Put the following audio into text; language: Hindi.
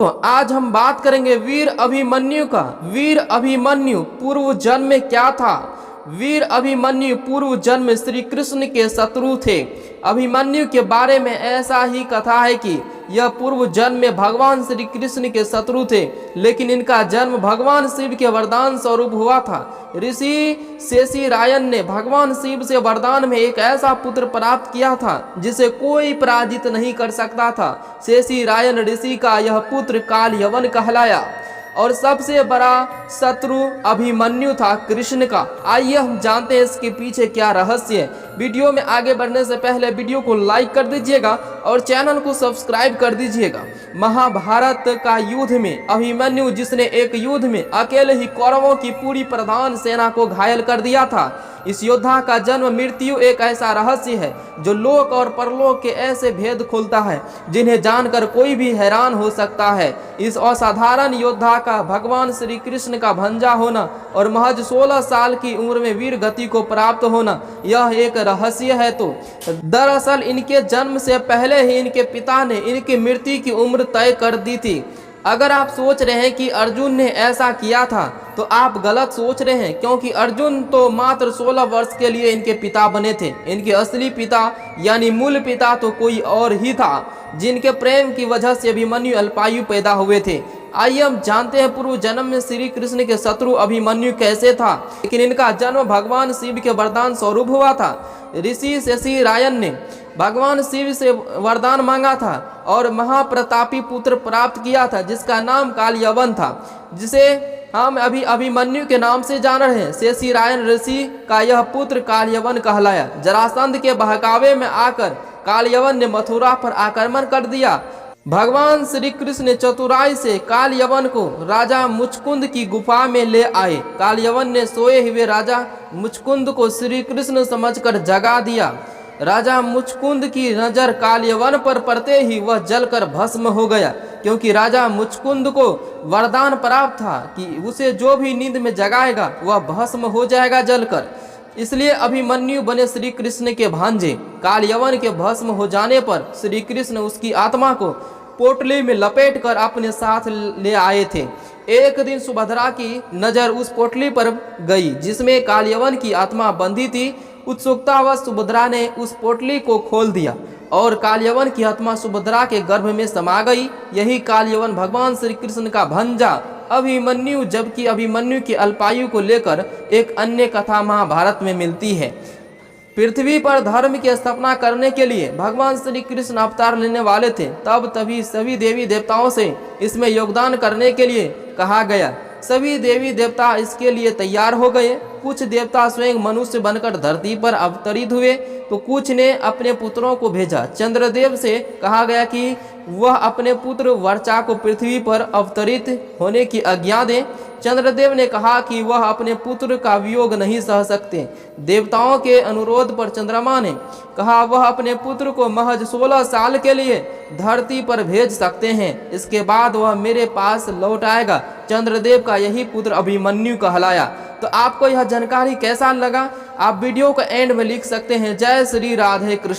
तो आज हम बात करेंगे वीर अभिमन्यु का। वीर अभिमन्यु पूर्व जन्म में क्या था? वीर अभिमन्यु पूर्व जन्म श्री कृष्ण के शत्रु थे। अभिमन्यु के बारे में ऐसा ही कथा है कि यह पूर्व जन्म में भगवान श्री कृष्ण के शत्रु थे, लेकिन इनका जन्म भगवान शिव के वरदान स्वरूप हुआ था। ऋषि शेषी रायन ने भगवान शिव से वरदान में एक ऐसा पुत्र प्राप्त किया था जिसे कोई पराजित नहीं कर सकता था। शेषी रायन ऋषि का यह पुत्र काल यवन कहलाया और सबसे बड़ा शत्रु अभिमन्यु था कृष्ण का। आइए हम जानते हैं इसके पीछे क्या रहस्य है। वीडियो में आगे बढ़ने से पहले वीडियो को लाइक कर दीजिएगा और चैनल को सब्सक्राइब कर दीजिएगा। महाभारत का युद्ध में अभिमन्यु, जिसने एक युद्ध में अकेले ही कौरवों की पूरी प्रधान सेना को घायल कर दिया था, इस योद्धा का जन्म मृत्यु एक ऐसा रहस्य है जो लोक और परलोक के ऐसे भेद खोलता है जिन्हें जानकर कोई भी हैरान हो सकता है। इस असाधारण योद्धा का भगवान श्री कृष्ण का भंजा होना और महज 16 साल की उम्र में वीर गति को प्राप्त होना, यह एक रहस्य है। तो दरअसल इनके जन्म से पहले ही इनके पिता ने इनकी मृत्यु की उम्र तय कर दी थी। अगर आप सोच रहे हैं कि अर्जुन ने ऐसा किया था तो आप गलत सोच रहे हैं, क्योंकि अर्जुन तो मात्र 16 वर्ष के लिए इनके पिता बने थे। इनके असली पिता यानी मूल पिता तो कोई और ही था, जिनके प्रेम की वजह से अभिमन्यु अल्पायु पैदा हुए थे। आइए हम जानते हैं पूर्व जन्म में श्री कृष्ण के शत्रु अभिमन्यु कैसे था। लेकिन इनका जन्म भगवान शिव के वरदान स्वरूप हुआ था। ऋषि शेषी रायन ने भगवान शिव से वरदान मांगा था और महाप्रतापी पुत्र प्राप्त किया था जिसका नाम काल यवन था, जिसे हम अभी अभिमन्यु के नाम से जान रहे हैं। शेषी रायन ऋषि का यह पुत्र काल यवन कहलाया। जरासंध के बहकावे में आकर काल यवन ने मथुरा पर आक्रमण कर दिया। भगवान श्री कृष्ण ने चतुराई से काल यवन को राजा मुचकुंद की गुफा में ले आए। काल यवन ने सोए हुए राजा मुचकुंद को श्री कृष्ण समझकर जगा दिया। राजा मुचकुंद की नजर काल यवन पर पड़ते ही वह जलकर भस्म हो गया, क्योंकि राजा मुचकुंद को वरदान प्राप्त था कि उसे जो भी नींद में जगाएगा वह भस्म हो जाएगा जलकर। इसलिए अभिमन्यु बने श्री कृष्ण के भांजे। काल यवन के भस्म हो जाने पर श्री कृष्ण उसकी आत्मा को पोटली में लपेटकर अपने साथ ले आए थे। एक दिन सुभद्रा की नजर उस पोटली पर गई जिसमें काल यवन की आत्मा बंधी थी। उत्सुकतावश सुभद्रा ने उस पोटली को खोल दिया और काल यवन की आत्मा सुभद्रा के गर्भ में समा गई। यही काल यवन भगवान श्री कृष्ण का भंजा अभिमन्यु, जबकि अभिमन्यु की अल्पायु को लेकर एक अन्य कथा महाभारत में मिलती है। पृथ्वी पर धर्म की स्थापना करने के लिए भगवान श्री कृष्ण अवतार लेने वाले थे, तभी सभी देवी देवताओं से इसमें योगदान करने के लिए कहा गया। सभी देवी देवता इसके लिए तैयार हो गए। कुछ देवता स्वयं मनुष्य बनकर धरती पर अवतरित हुए तो कुछ ने अपने पुत्रों को भेजा। चंद्रदेव से कहा गया कि वह अपने पुत्र वर्चा को पृथ्वी पर अवतरित होने की आज्ञा दें। चंद्रदेव ने कहा कि वह अपने पुत्र का वियोग नहीं सह सकते। देवताओं के अनुरोध पर चंद्रमा ने कहा वह अपने पुत्र को महज 16 साल के लिए धरती पर भेज सकते हैं, इसके बाद वह मेरे पास लौट आएगा। चंद्रदेव का यही पुत्र अभिमन्यु कहलाया। तो आपको यह जानकारी कैसा लगा? आप वीडियो का एंड में लिख सकते हैं। जय श्री राधे कृष्ण।